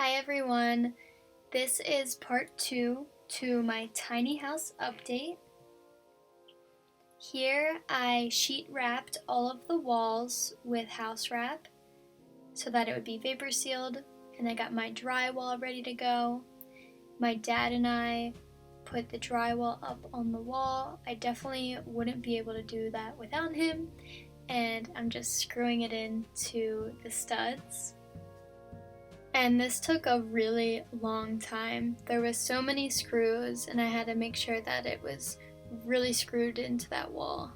Hi everyone, this is part 2 to my tiny house update. Here I sheet wrapped all of the walls with house wrap so that it would be vapor sealed, and I got my drywall ready to go. My dad and I put the drywall up on the wall. I definitely wouldn't be able to do that without him, and I'm just screwing it into the studs. And this took a really long time. There was so many screws and I had to make sure that it was really screwed into that wall.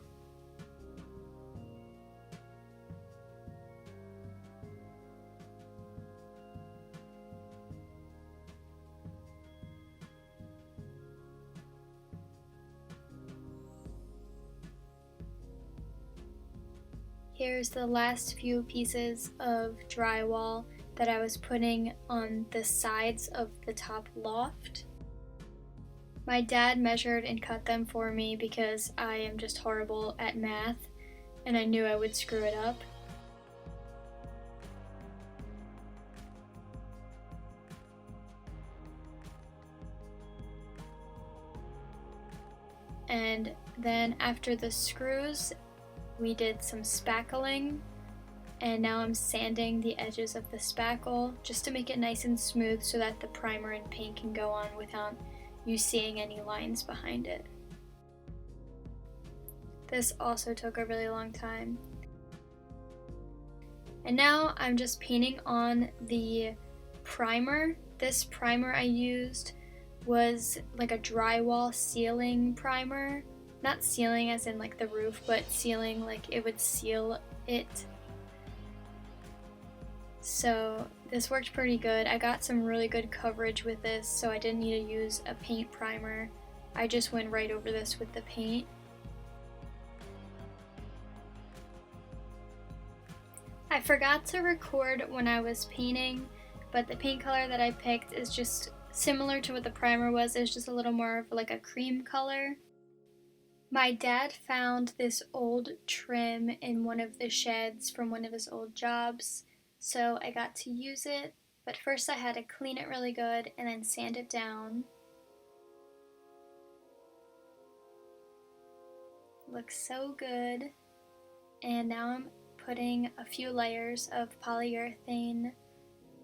Here's the last few pieces of drywall that I was putting on the sides of the top loft. My dad measured and cut them for me because I am just horrible at math and I knew I would screw it up. And then after the screws, we did some spackling, and now I'm sanding the edges of the spackle just to make it nice and smooth so that the primer and paint can go on without you seeing any lines behind it. This also took a really long time. And now I'm just painting on the primer. This primer I used was like a drywall sealing primer. Not sealing as in like the roof, but sealing like it would seal it. So this worked pretty good. I got some really good coverage with this, so I didn't need to use a paint primer. I just went right over this with the paint. I forgot to record when I was painting, but the paint color that I picked is just similar to what the primer was. It's just a little more of like a cream color. My dad found this old trim in one of the sheds from one of his old jobs, so I got to use it, but first I had to clean it really good and then sand it down. Looks so good. And now I'm putting a few layers of polyurethane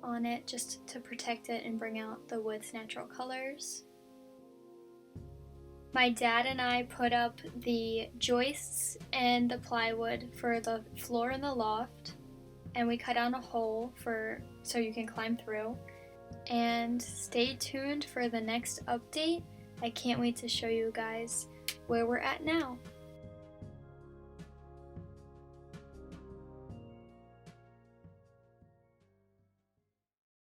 on it just to protect it and bring out the wood's natural colors. My dad and I put up the joists and the plywood for the floor in the loft, and we cut out a hole so you can climb through. And stay tuned for the next update. I can't wait to show you guys where we're at now.